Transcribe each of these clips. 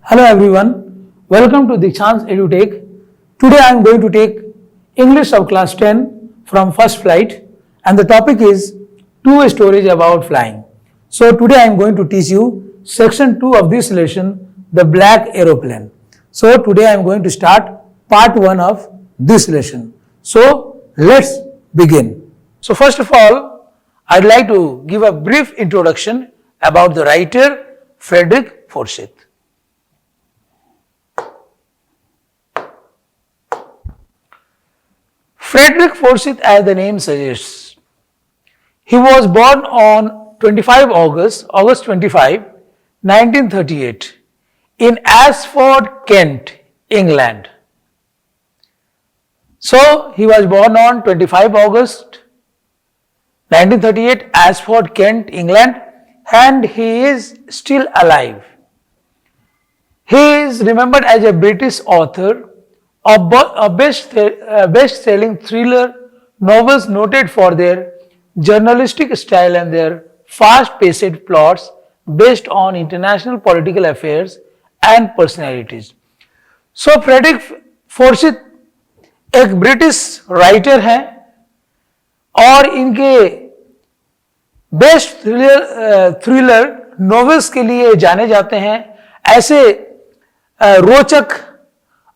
Hello everyone, welcome to Dikshant's EduTech. Today I am going to take English of class 10 from first flight and the topic is 2 stories about flying. So today I am going to teach you section 2 of this lesson, the black aeroplane. So today I am going to start part 1 of this lesson. So let's begin. So first of all, I'd like to give a brief introduction about the writer Frederick Forsyth. Frederick Forsyth, as the name suggests, he was born on 25 August 25, 1938 in Ashford, Kent, England. So, he was born on 25 August 1938, Ashford, Kent, England, and he is still alive. He is remembered as a British author of best-selling thriller novels noted for their journalistic style and their fast-paced plots based on international political affairs and personalities. So, Frederick Forsyth एक British writer हैं और इनके best thriller novels के लिए जाने जाते हैं। ऐसे रोचक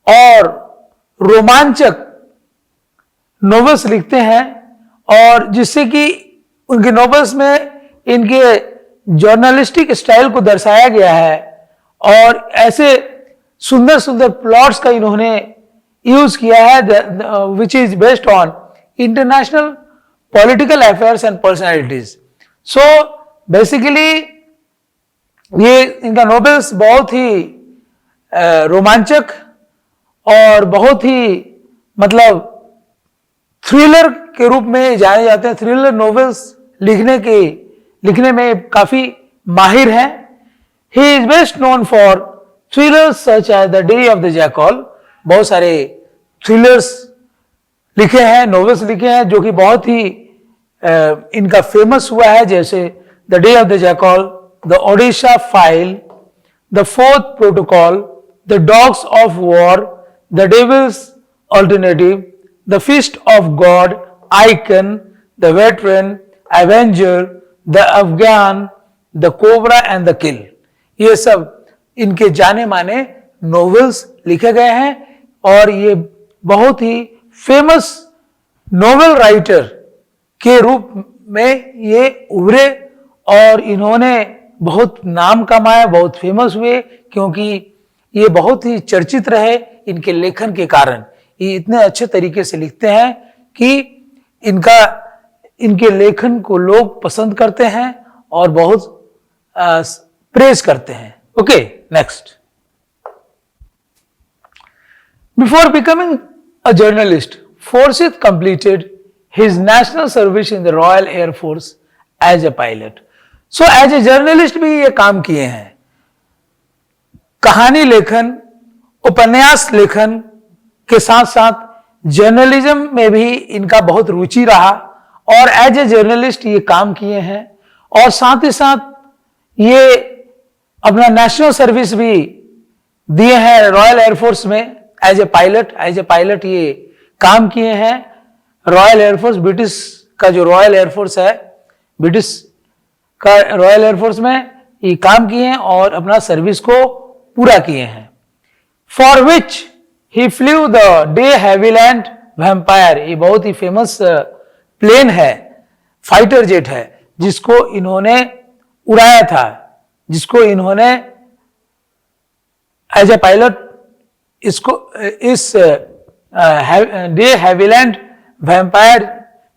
और रोमांचक नॉवेल्स लिखते हैं और जिससे कि उनके नॉवेल्स में इनके जर्नलिस्टिक स्टाइल को दर्शाया गया है और ऐसे सुंदर सुंदर प्लॉट्स का इन्होंने यूज किया है which is based on international political affairs and personalities. So basically ये इनका नॉवेल्स बहुत ही रोमांचक और बहुत ही मतलब थ्रिलर के रूप में जाने जाते हैं। थ्रिलर नॉवेल्स लिखने में काफी माहिर हैं। He is best known for thrillers such as The Day of the Jackal. बहुत सारे थ्रिलर्स लिखे हैं, नॉवेल्स लिखे हैं जो कि बहुत ही इनका फेमस हुआ है, जैसे the Day of the jackal, the Odisha file, the fourth protocol, the dogs of war, The Devil's Alternative, The Fist of God, Icon, The Veteran, Avenger, The Afghan, The Cobra and The Kill. ये सब इनके जाने माने novels लिखे गए हैं और ये बहुत ही फेमस नॉवेल राइटर के रूप में ये उभरे और इन्होंने बहुत नाम कमाया, बहुत फेमस हुए क्योंकि ये बहुत ही चर्चित रहे इनके लेखन के कारण। ये इतने अच्छे तरीके से लिखते हैं कि इनके लेखन को लोग पसंद करते हैं और बहुत प्रेज करते हैं। Okay, next. Before becoming a journalist, Forsyth completed his national service in the Royal Air Force as a pilot. So as a journalist भी ये काम किए हैं। कहानी लेखन, उपन्यास लेखन के साथ साथ जर्नलिज्म में भी इनका बहुत रुचि रहा और एज ए जर्नलिस्ट ये काम किए हैं और साथ ही साथ ये अपना नेशनल सर्विस भी दिए हैं रॉयल एयरफोर्स में एज ए पायलट ये काम किए हैं। रॉयल एयरफोर्स, ब्रिटिश का जो रॉयल एयरफोर्स है, ब्रिटिश का रॉयल एयरफोर्स में ये काम किए हैं और अपना सर्विस को पूरा किए हैं। For which he flu the de Havilland vampire. ये बहुत ही फेमस प्लेन है, फाइटर जेट है, जिसको इन्होंने उड़ाया था, जिसको इन्होंने एज ए पायलट इस डे हैविलैंड वैम्पायर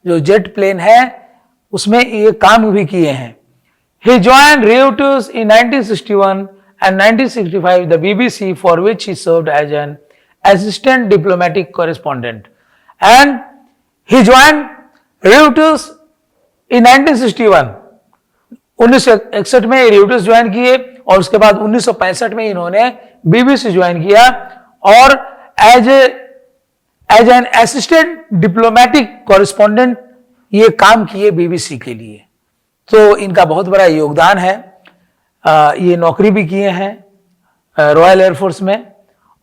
जो जेट प्लेन है उसमें ये काम भी किए हैं। ही joined रियोटर्स in 1961 and 1965 the BBC, for which he served as an assistant diplomatic correspondent, and he joined Reuters in 1961। 1961 में Reuters ज्वाइन किए और उसके बाद 1965 में इन्होंने BBC ज्वाइन किया और as an assistant diplomatic correspondent ये काम किए BBC के लिए। तो इनका बहुत बड़ा योगदान है। ये नौकरी भी किए हैं रॉयल एयरफोर्स में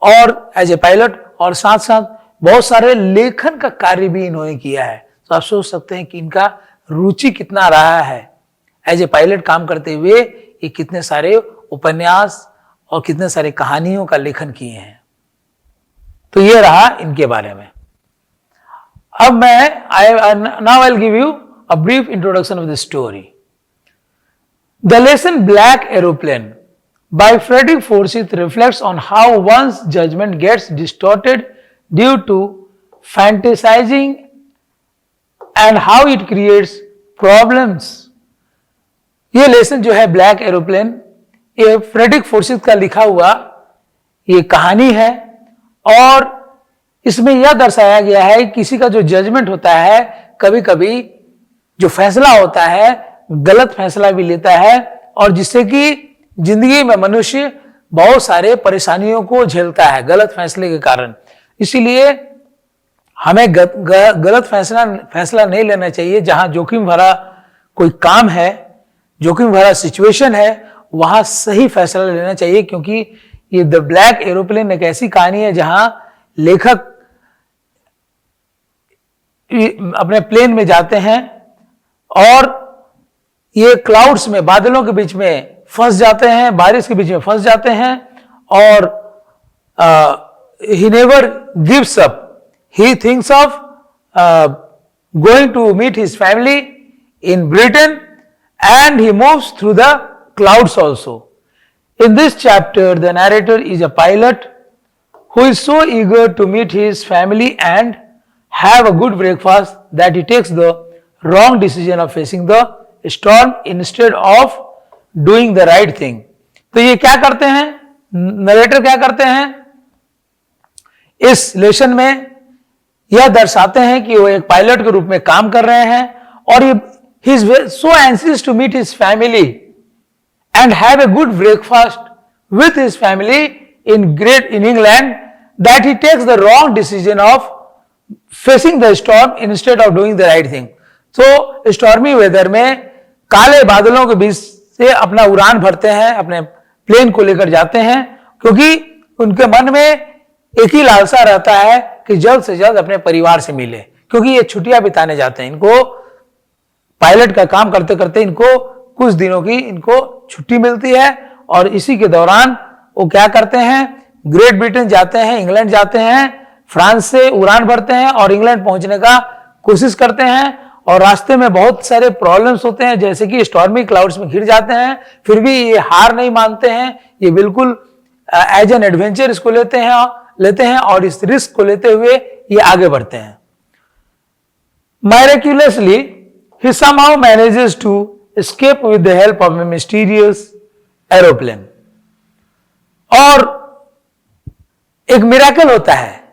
और एज ए पायलट, और साथ साथ बहुत सारे लेखन का कार्य भी इन्होंने किया है। तो आप सोच सकते हैं कि इनका रुचि कितना रहा है। एज ए पायलट काम करते हुए ये कितने सारे उपन्यास और कितने सारे कहानियों का लेखन किए हैं। तो ये रहा इनके बारे में। अब मैं now I'll give you a brief introduction of the story. The lesson Black Aeroplane by Frederick Forsyth reflects on how one's judgment gets distorted due to fantasizing and how it creates problems. ये lesson जो है black aeroplane, ये Frederick Forsythe का लिखा हुआ ये कहानी है और इसमें यह दर्शाया गया है किसी का जो जजमेंट होता है, कभी कभी जो फैसला होता है गलत फैसला भी लेता है और जिससे कि जिंदगी में मनुष्य बहुत सारे परेशानियों को झेलता है गलत फैसले के कारण। इसीलिए हमें गलत फैसला नहीं लेना चाहिए। जहां जोखिम भरा कोई काम है, जोखिम भरा सिचुएशन है, वहां सही फैसला लेना चाहिए, क्योंकि ये द ब्लैक एरोप्लेन एक ऐसी कहानी है जहां लेखक अपने प्लेन में जाते हैं और ये क्लाउड्स में, बादलों के बीच में फंस जाते हैं, बारिश के बीच में फंस जाते हैं और he never gives up. He thinks of going to meet his family in Britain and he moves through the clouds also. In this chapter, the narrator is a pilot who is so eager to meet his family and have a good breakfast that he takes the wrong decision of facing the storm instead of doing the right thing. तो ये क्या करते हैं, narrator क्या करते हैं, इस lesson में यह दर्शाते हैं कि वो एक पायलट के रूप में काम कर रहे हैं और ये he is so anxious to meet his family and have a good breakfast with his family in England that he takes the wrong decision of facing the storm instead of doing the right thing. So stormy weather में काले बादलों के बीच से अपना उड़ान भरते हैं, अपने प्लेन को लेकर जाते हैं, क्योंकि उनके मन में एक ही लालसा रहता है कि जल्द से जल्द अपने परिवार से मिले, क्योंकि ये छुट्टियां बिताने जाते हैं। इनको पायलट का काम करते करते इनको कुछ दिनों की इनको छुट्टी मिलती है और इसी के दौरान वो क्या करते हैं, ग्रेट ब्रिटेन जाते हैं, इंग्लैंड जाते हैं, फ्रांस से उड़ान भरते हैं और इंग्लैंड पहुंचने का कोशिश करते हैं और रास्ते में बहुत सारे प्रॉब्लम्स होते हैं, जैसे कि स्टॉर्मी क्लाउड्स में घिर जाते हैं, फिर भी ये हार नहीं मानते हैं। ये बिल्कुल एज एन एडवेंचर इसको लेते हैं और इस रिस्क को लेते हुए ये आगे बढ़ते हैं। Miraculously, he somehow manages to escape with the help of a mysterious aeroplane. और एक मिराकल होता है,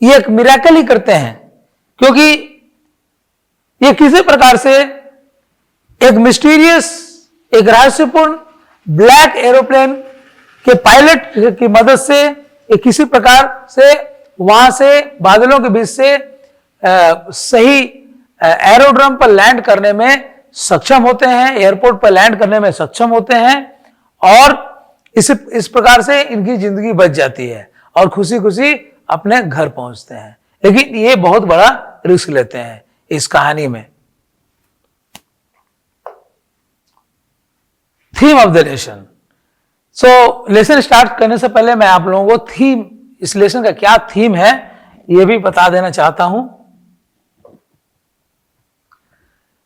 ये एक मिराकल ही करते हैं, क्योंकि ये किसी प्रकार से एक मिस्टीरियस, एक रहस्यपूर्ण ब्लैक एरोप्लेन के पायलट की मदद से ये किसी प्रकार से वहां से बादलों के बीच से सही एरोड्रम पर लैंड करने में सक्षम होते हैं, एयरपोर्ट पर लैंड करने में सक्षम होते हैं और इस प्रकार से इनकी जिंदगी बच जाती है और खुशी खुशी अपने घर पहुंचते हैं। लेकिन ये बहुत बड़ा रिस्क लेते हैं इस कहानी में। Theme of the lesson. So lesson start करने से पहले मैं आप लोगों को थीम, इस लेसन का क्या थीम है ये भी बता देना चाहता हूं।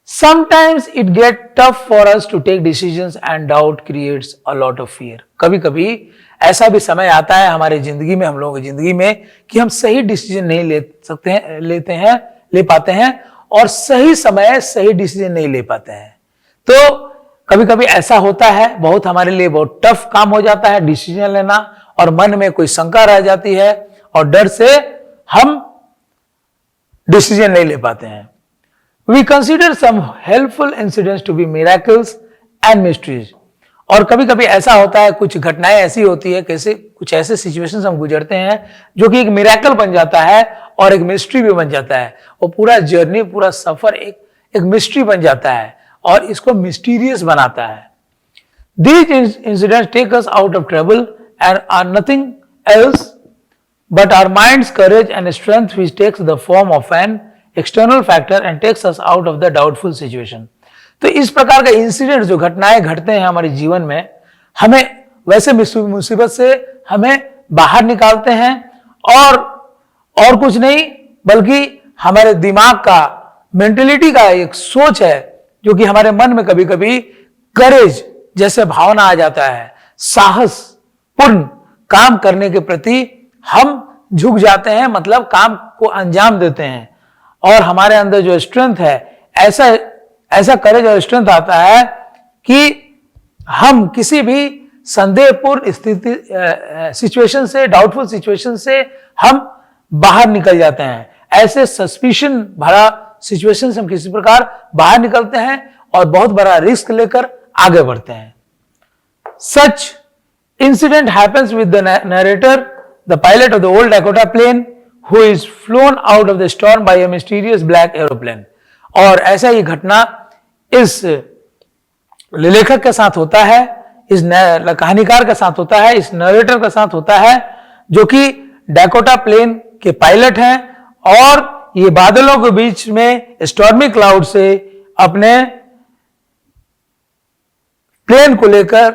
Sometimes it gets tough for us to take decisions and doubt creates a lot of fear. कभी कभी ऐसा भी समय आता है हमारे जिंदगी में, हम लोगों की जिंदगी में, कि हम सही डिसीजन नहीं ले पाते हैं और सही समय सही डिसीजन नहीं ले पाते हैं। तो कभी कभी ऐसा होता है, बहुत हमारे लिए बहुत टफ काम हो जाता है डिसीजन लेना और मन में कोई शंका रह जाती है और डर से हम डिसीजन नहीं ले पाते हैं। We consider some helpful incidents to be miracles and mysteries. और कभी कभी ऐसा होता है, कुछ घटनाएं ऐसी होती है, कैसे कुछ ऐसे सिचुएशंस हम गुजरते हैं जो कि एक मिरेकल बन जाता है और एक मिस्ट्री भी बन जाता है। वो पूरा जर्नी, पूरा सफर एक मिस्ट्री बन जाता है और इसको मिस्टीरियस बनाता है। These incidents take us out of trouble and are nothing else but our mind's courage and strength which takes the form of an external factor and takes us out of the doubtful situation. तो इस प्रकार का incident जो घटनाएं घटते हैं हमारे जीवन में, हमें वैसे मुसीबत से हमें बाहर निकालते हैं और कुछ नहीं बल्कि हमारे दिमाग का, मेंटेलिटी का एक सोच है जो कि हमारे मन में कभी कभी करेज जैसे भावना आ जाता है, साहस पूर्ण काम करने के प्रति हम झुक जाते हैं, मतलब काम को अंजाम देते हैं और हमारे अंदर जो स्ट्रेंथ है, ऐसा करेज और स्ट्रेंथ आता है कि हम किसी भी संदेहपूर्ण स्थिति सिचुएशन से, डाउटफुल सिचुएशन से हम बाहर निकल जाते हैं। ऐसे सस्पिशन भरा सिचुएशन से हम किसी प्रकार बाहर निकलते हैं और बहुत बड़ा रिस्क लेकर आगे बढ़ते हैं। Such incident happens with the narrator, the pilot of the old Dakota plane, who is flown out of the storm by a mysterious black aeroplane. और ऐसा ही घटना इस लेखक के साथ होता है, इस कहानीकार के साथ होता है, इस नरेटर के साथ होता है, जो कि डैकोटा प्लेन के पायलट हैं और ये बादलों के बीच में स्टॉर्मी क्लाउड से अपने प्लेन को लेकर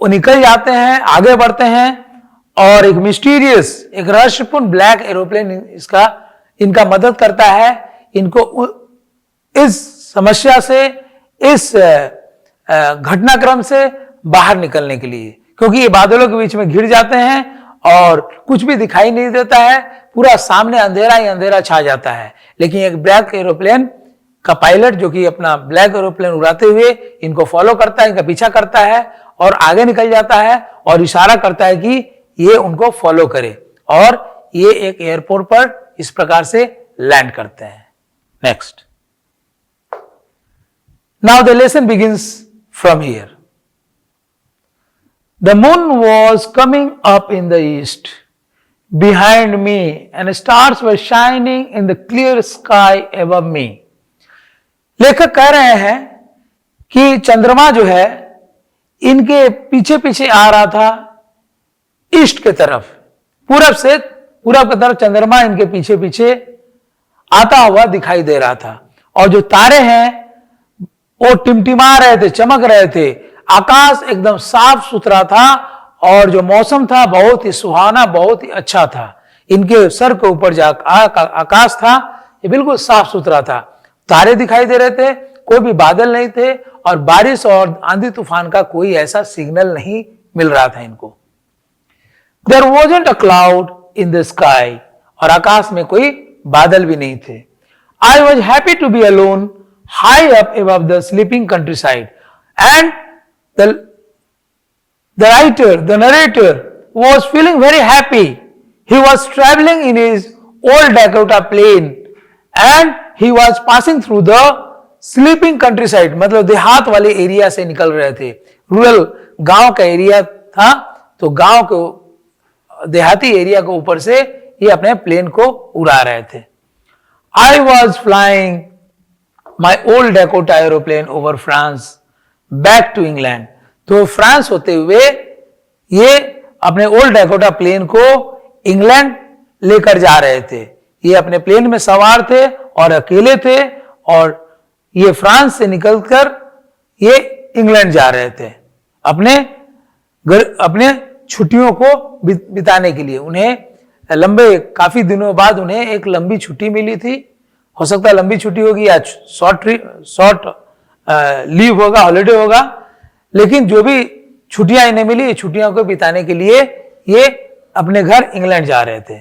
वो निकल जाते हैं, आगे बढ़ते हैं और एक मिस्टीरियस, एक रहस्यपूर्ण ब्लैक एरोप्लेन इनका मदद करता है इनको इस समस्या से, इस घटनाक्रम से बाहर निकलने के लिए, क्योंकि ये बादलों के बीच में घिर जाते हैं और कुछ भी दिखाई नहीं देता है, पूरा सामने अंधेरा ही अंधेरा छा जाता है। लेकिन एक ब्लैक एरोप्लेन का पायलट जो कि अपना ब्लैक एरोप्लेन उड़ाते हुए इनको फॉलो करता है, इनका पीछा करता है और आगे निकल जाता है और इशारा करता है कि ये उनको फॉलो करे और ये एक एयरपोर्ट पर इस प्रकार से लैंड करते हैं। Next, now the lesson begins from here. The moon was coming up in the east behind me and stars were shining in the clear sky above me. लेखक कह रहे हैं कि चंद्रमा जो है इनके पीछे पीछे आ रहा था ईस्ट के तरफ, पूरब की तरफ चंद्रमा इनके पीछे पीछे आता हुआ दिखाई दे रहा था और जो तारे हैं वो टिमटिमा रहे थे, चमक रहे थे, आकाश एकदम साफ सुथरा था और जो मौसम था बहुत ही सुहाना, बहुत ही अच्छा था। इनके सर के ऊपर जो आकाश था ये बिल्कुल साफ सुथरा था, तारे दिखाई दे रहे थे, कोई भी बादल नहीं थे और बारिश और आंधी तूफान का कोई ऐसा सिग्नल नहीं मिल रहा था इनको। There wasn't a cloud in the sky, और आकाश में कोई बादल भी नहीं थे। I was happy to be alone high up above the sleeping countryside, and the narrator was feeling very happy. He was traveling in his old Dakota plane and he was passing through the sleeping countryside, मतलब देहात वाले area से निकल रहे थे। Rural गांव का area था, तो गांव के देहाती एरिया के ऊपर से ये अपने प्लेन को उड़ा रहे थे। I was flying my old Dakota aeroplane over France back to England. तो फ्रांस होते हुए ये अपने ओल्ड डैकोटा प्लेन को इंग्लैंड लेकर जा रहे थे। ये अपने प्लेन में सवार थे और अकेले थे और ये फ्रांस से निकलकर ये इंग्लैंड जा रहे थे अपने छुट्टियों को बिताने के लिए। उन्हें काफी दिनों बाद उन्हें एक लंबी छुट्टी मिली थी, हो सकता है लंबी छुट्टी होगी या शॉर्ट लीव होगा, हॉलिडे होगा, लेकिन जो भी छुट्टियां इन्हें मिली, ये छुट्टियों को बिताने के लिए ये अपने घर इंग्लैंड जा रहे थे।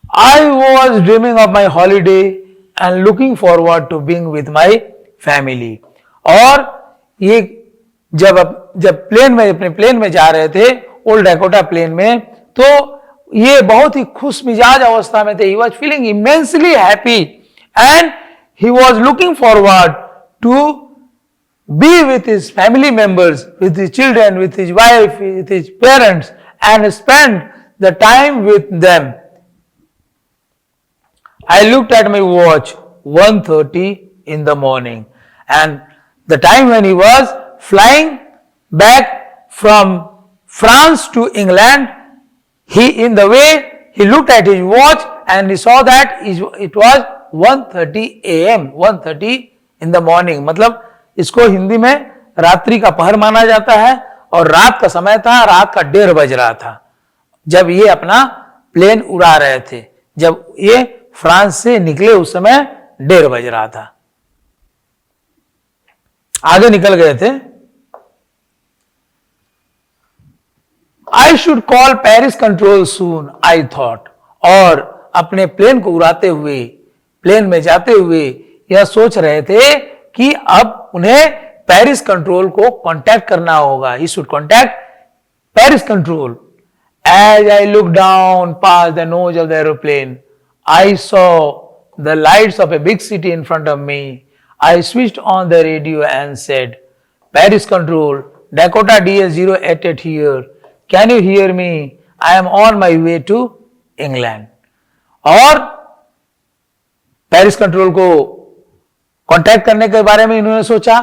I was dreaming of my holiday and looking forward to being with my family. और ये जब अपने प्लेन में जा रहे थे, ओल्ड डैकोटा प्लेन में, तो ये बहुत ही खुश मिजाज अवस्था में थे। He was feeling immensely happy and he was looking forward to be with his family members, with his children, with his wife, with his parents, and spend the time with them. I looked at my watch, 1:30 in the morning, and the time when he was flying back from France to England, he in the way he looked at his watch and he saw that it was 1:30 a.m. 1:30 in the morning. मतलब इसको हिंदी में रात्रि का पहर माना जाता है और रात का समय था, रात का 1:30 बज रहा था जब ये अपना प्लेन उड़ा रहे थे। जब ये फ्रांस से निकले उस समय 1:30 बज रहा था, आगे निकल गए थे। I should call Paris control soon, I thought. और अपने प्लेन को उड़ाते हुए, प्लेन में जाते हुए यह सोच रहे थे कि अब उन्हें पेरिस कंट्रोल को कांटेक्ट करना होगा। He should contact Paris control. As I looked down past the nose of the aeroplane, I saw the lights of a big city in front of me. I switched on the radio and said, Paris control, Dakota DS-088 here. Can you hear me? I am on my way to England. और Paris control को contact करने के बारे में इन्होंने सोचा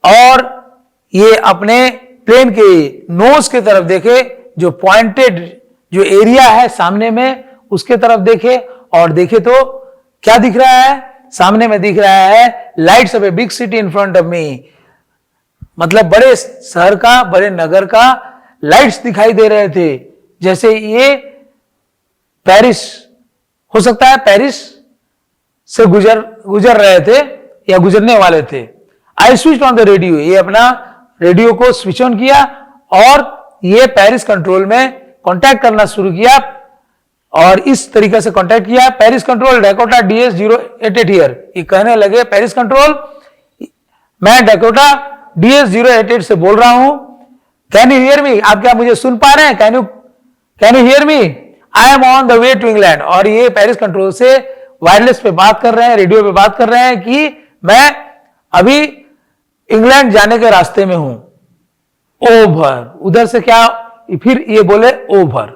और ये अपने प्लेन के नोज के तरफ देखे, जो पॉइंटेड जो एरिया है सामने में उसके तरफ देखे और देखे तो क्या दिख रहा है? सामने में दिख रहा है lights off a big city in front of me. मतलब बड़े शहर का, बड़े नगर का लाइट्स दिखाई दे रहे थे, जैसे ये पेरिस हो सकता है, पेरिस से गुजर रहे थे या गुजरने वाले थे। I switch on the radio, ये अपना रेडियो को स्विच ऑन किया और ये पेरिस कंट्रोल में कांटेक्ट करना शुरू किया और इस तरीके से कांटेक्ट किया। पेरिस कंट्रोल डैकोटा DS-088 हियर, ये कहने लगे पेरिस कंट्रोल मैं डैकोटा DS-088 से बोल रहा हूं। कैन यू हियर मी, आप क्या मुझे सुन पा रहे हैं? Can you hear me? I am on the way to England. और ये पेरिस कंट्रोल से वायरलेस पे बात कर रहे हैं, रेडियो पे बात कर रहे हैं कि मैं अभी इंग्लैंड जाने के रास्ते में हूं। ओवर, उधर से क्या, फिर ये बोले ओवर।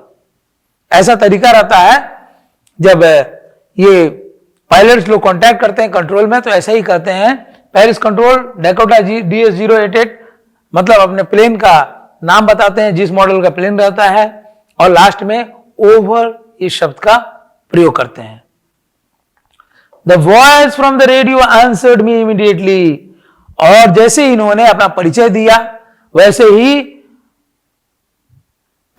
ऐसा तरीका रहता है जब ये पायलट्स लोग कांटेक्ट करते हैं कंट्रोल में, तो ऐसा ही करते हैं। पेरिस कंट्रोल डैकोटा DS-088 मतलब अपने प्लेन का नाम बताते हैं, जिस मॉडल का प्लेन रहता है, और लास्ट में ओवर इस शब्द का प्रयोग करते हैं। The voice from the radio answered me immediately, और जैसे ही इन्होंने अपना परिचय दिया वैसे ही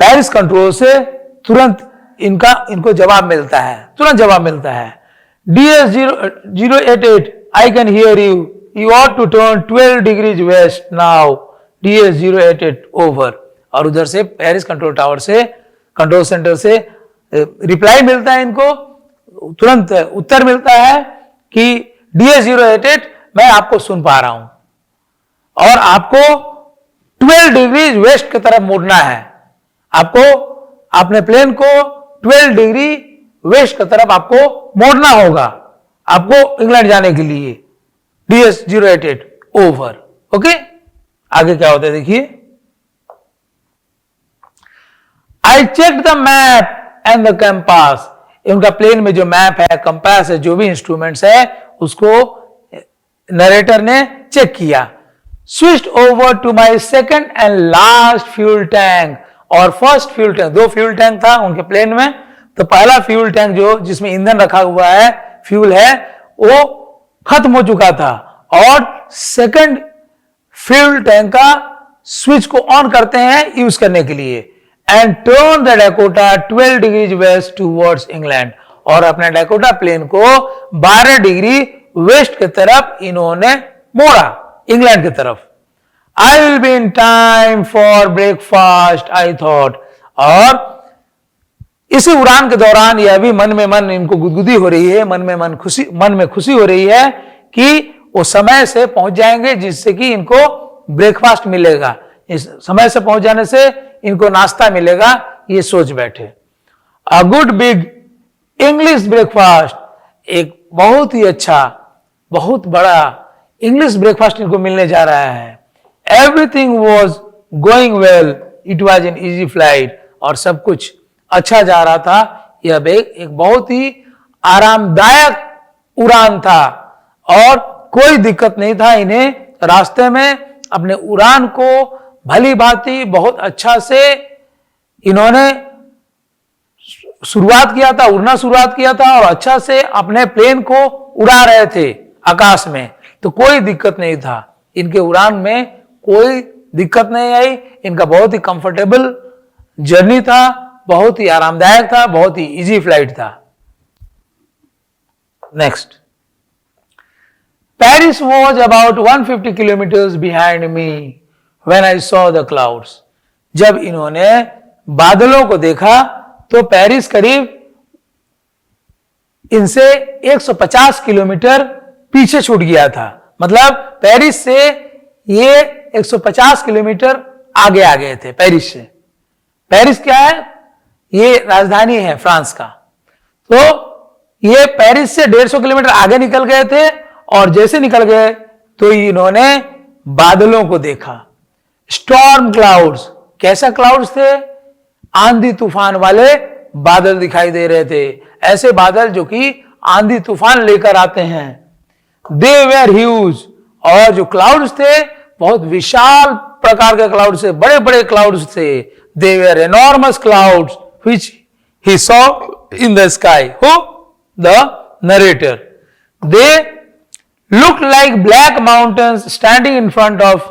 पेरिस कंट्रोल से तुरंत इनको जवाब मिलता है, तुरंत जवाब मिलता है। DS-088 I can hear you ought to turn 12 degrees west now, DS-088 over. और उधर से पेरिस कंट्रोल टावर से, कंट्रोल सेंटर से रिप्लाई मिलता है, इनको तुरंत उत्तर मिलता है कि DS-088 मैं आपको सुन पा रहा हूं और आपको 12 डिग्री वेस्ट की तरफ मुड़ना है। आपको अपने प्लेन को 12 डिग्री वेस्ट की तरफ आपको मोड़ना होगा, आपको इंग्लैंड जाने के लिए। DS-088 over. ओके, आगे क्या होता है देखिए। I check the map and the compass, उनका प्लेन में जो मैप है, कंपास है, जो भी इंस्ट्रूमेंट्स है, उसको नरेटर ने चेक किया। Switched over to my second and last fuel tank, और first fuel tank, 2 fuel tank था उनके प्लेन में, तो पहला फ्यूल टैंक जो जिसमें ईंधन रखा हुआ है, फ्यूल है, वो खत्म हो चुका था और सेकंड फ्यूल टैंक का स्विच को ऑन करते हैं यूज करने के लिए। And turn the Dakota 12 degree west towards England, और अपने डैकोटा प्लेन को 12 डिग्री वेस्ट की तरफ इन्होंने मोड़ा, इंग्लैंड की तरफ। I will be in time for breakfast I thought, और इसी उड़ान के दौरान यह भी मन में मन इनको गुदगुदी हो रही है, मन में खुशी हो रही है कि वो समय से पहुंच जाएंगे, जिससे कि इनको ब्रेकफास्ट मिलेगा, इस समय से पहुंच जाने से इनको नाश्ता मिलेगा, ये सोच बैठे। A good big English breakfast, एक बहुत ही अच्छा, बहुत बड़ा इंग्लिश ब्रेकफास्ट इनको मिलने जा रहा है। Everything was going well, it was an easy flight, और सब कुछ अच्छा जा रहा था। यह एक बहुत ही आरामदायक उड़ान था और कोई दिक्कत नहीं था इन्हें रास्ते में अपने उड़ान को भली भांति बहुत अच्छा से इन्होंने शुरुआत किया था, उड़ना शुरुआत किया था और अच्छा से अपने प्लेन को उड़ा रहे थे आकाश में, तो कोई दिक्कत नहीं था। इनके उड़ान में कोई दिक्कत नहीं आई। इनका बहुत ही कंफर्टेबल जर्नी था, बहुत ही आरामदायक था, बहुत ही इजी फ्लाइट था। Next, Paris was about 150 kilometers behind me when I saw the clouds. जब इन्होंने बादलों को देखा तो पेरिस करीब इनसे 150 किलोमीटर पीछे छूट गया था। मतलब पेरिस से ये 150 किलोमीटर आगे आ गए थे। पेरिस से, पेरिस क्या है? ये राजधानी है फ्रांस का। तो ये पेरिस से 150 किलोमीटर आगे निकल गए थे और जैसे निकल गए तो इन्होंने बादलों को देखा। स्टॉर्म क्लाउड्स, कैसा क्लाउड्स थे? आंधी तूफान वाले बादल दिखाई दे रहे थे, ऐसे बादल जो कि आंधी तूफान लेकर आते हैं। दे वेर ह्यूज, और जो क्लाउड्स थे बहुत विशाल प्रकार के क्लाउड्स थे, बड़े बड़े क्लाउड्स थे। They were enormous clouds which he saw in the sky. Who? The narrator. They looked like black mountains standing in front of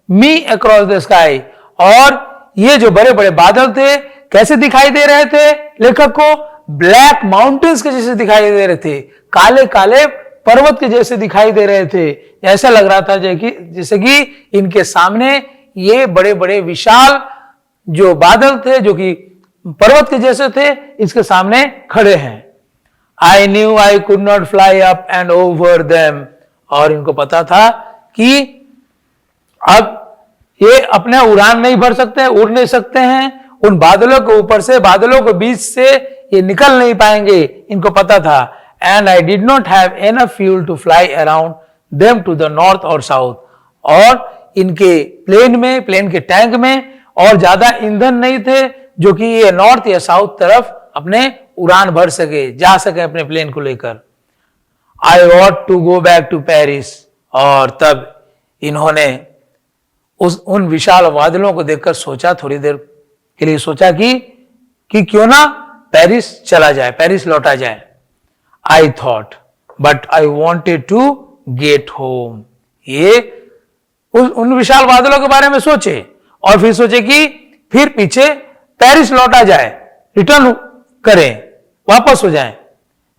me across the sky। और ये जो बड़े बड़े बादल थे कैसे दिखाई दे रहे थे लेखक को? ब्लैक माउंटेन्स के जैसे दिखाई दे रहे थे, काले काले पर्वत के जैसे दिखाई दे रहे थे। ऐसा लग रहा था जैसे कि इनके सामने ये बड़े बड़े विशाल जो बादल थे जो कि पर्वत के जैसे थे, इसके सामने खड़े हैं। I knew I could not fly up and over them। और इनको पता था कि अब ये अपने उड़ान नहीं भर सकते, उड़ नहीं सकते हैं, उन बादलों के ऊपर से, बादलों के बीच से ये निकल नहीं पाएंगे, इनको पता था। And I did not have enough fuel to fly around them to the north और साउथ। और इनके प्लेन में, प्लेन के टैंक में और ज्यादा ईंधन नहीं थे जो कि ये नॉर्थ या साउथ तरफ अपने उड़ान भर सके, जा सके अपने प्लेन को लेकर। I ought to go back to Paris। और तब इन्होंने उन विशाल बादलों को देखकर सोचा, थोड़ी देर के लिए सोचा कि क्यों ना पेरिस चला जाए, पेरिस लौटा जाए। I thought, but I wanted to get home। ये उन विशाल बादलों के बारे में सोचे और फिर सोचे कि फिर पीछे पेरिस लौटा जाए, रिटर्न करें, वापस हो जाएं।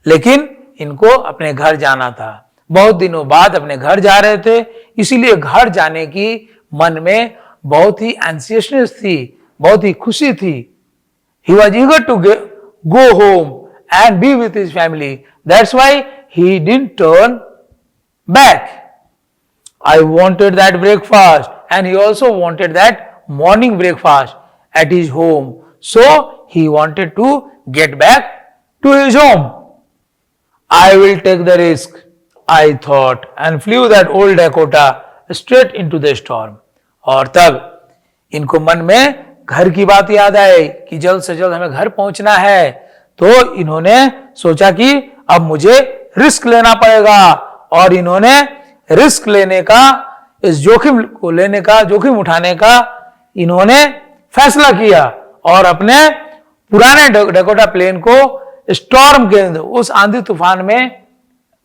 लेकिन इनको अपने घर जाना था, बहुत दिनों बाद अपने घर जा रहे थे, इसीलिए घर जाने की मन में बहुत ही एंसियसनेस थी, बहुत ही खुशी थी। He was eager to go home and be with his family। That's why he didn't turn back। I wanted that breakfast and he also wanted that morning breakfast at his home। So he wanted to get back to his home। I will take the risk, I thought, and flew that old Dakota straight into the storm। और तब इनको मन में घर की बात याद आई कि जल्द से जल्द हमें घर पहुंचना है। तो इन्होंने सोचा कि अब मुझे रिस्क लेना पड़ेगा और इन्होंने रिस्क लेने का, इस जोखिम को लेने का, जोखिम उठाने का इन्होंने फैसला किया और अपने पुराने डकोटा प्लेन को स्टॉर्म के अंदर, उस आंधी तूफान में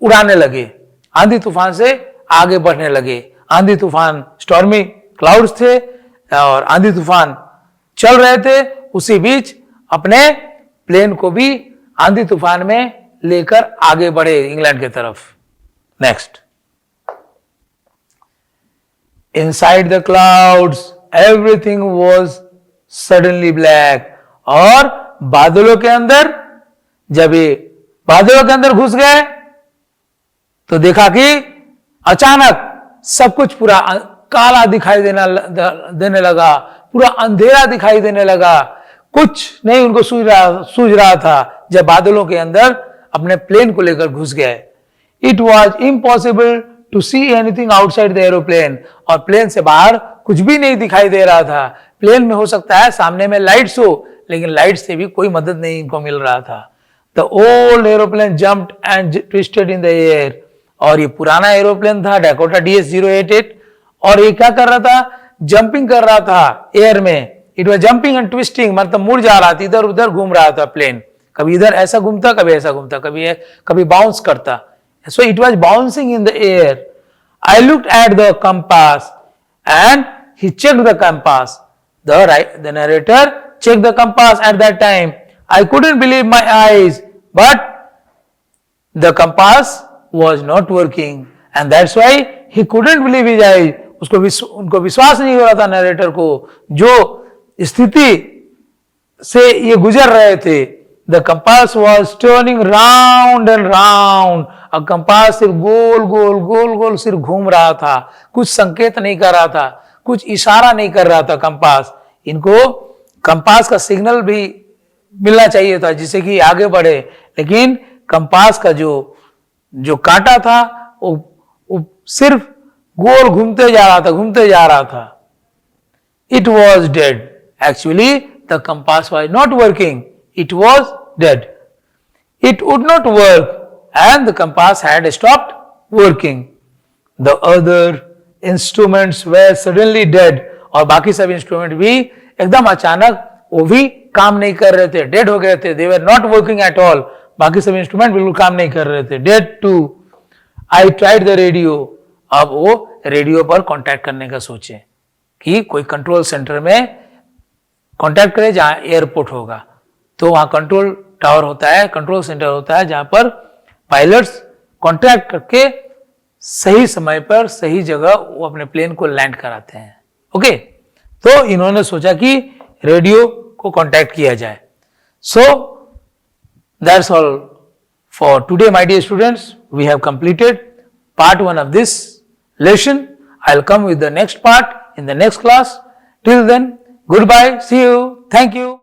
उड़ाने लगे, आंधी तूफान से आगे बढ़ने लगे। आंधी तूफान, स्टॉर्मी क्लाउड्स थे और आंधी तूफान चल रहे थे, उसी बीच अपने प्लेन को भी आंधी तूफान में लेकर आगे बढ़े इंग्लैंड की तरफ। Next, inside the clouds everything was suddenly black. और बादलों के अंदर, जब ये बादलों के अंदर घुस गए तो देखा कि अचानक सब कुछ पूरा काला दिखाई देने लगा, पूरा अंधेरा दिखाई देने लगा, कुछ नहीं उनको सूझ रहा था जब बादलों के अंदर अपने प्लेन को लेकर घुस गए। It was impossible to see anything outside the aeroplane. और प्लेन से बाहर कुछ भी नहीं दिखाई दे रहा था। प्लेन में हो सकता है सामने में लाइट्स हो, लेकिन लाइट से भी कोई मदद नहीं इनको मिल रहा था। The old aeroplane jumped and twisted in the air. और ये पुराना एरोप्लेन था, डकोटा DS-088, और ये क्या कर रहा था? जंपिंग कर रहा था एयर में, it was jumping and twisting, मतलब मुड़ जा रहा था, इधर उधर घूम रहा था प्लेन, कभी इधर ऐसा घूमता, कभी ऐसा घूमता, कभी बाउंस करता, so it was bouncing in the air. I looked at the compass and he checked the compass. The narrator checked the compass at that time. I couldn't believe my eyes, but the compass was not working and that's why he couldn't believe his eyes. उनको विश्वास नहीं हो रहा था narrator को, जो स्थिति से ये गुजर रहे थे. The compass was turning round and round. अब कंपास सिर्फ गोल गोल गोल गोल सिर्फ घूम रहा था, कुछ संकेत नहीं कर रहा था, कुछ इशारा नहीं कर रहा था कंपास. इनको कंपास का सिग्नल भी मिलना चाहिए था जिससे कि आगे बढ़े, लेकिन कंपास का जो कांटा था वो सिर्फ गोल घूमते जा रहा था. It was dead. Actually, the compass was not working. It was dead. It would not work and the compass had stopped working. The other instruments were suddenly dead. और बाकी सब इंस्ट्रूमेंट भी एकदम अचानक वो भी काम नहीं कर रहे थे, डेड हो गए थे. They were not working at all. बाकी सब इंस्ट्रूमेंट बिल्कुल काम नहीं कर रहे थे, dead too. I tried the radio. अब वो रेडियो पर कांटेक्ट करने का सोचे कि कोई कंट्रोल सेंटर में कांटेक्ट करे जहां एयरपोर्ट होगा, तो वहां कंट्रोल टावर होता है, कंट्रोल सेंटर होता है जहां पर पायलट्स कांटेक्ट करके सही समय पर सही जगह वो अपने प्लेन को लैंड कराते हैं. ओके, तो इन्होंने सोचा कि रेडियो को कांटेक्ट किया जाए. So that's all for today my dear students. We have completed part 1 of this lesson. I'll come with the next part in the next class. Till then, goodbye, see you, thank you.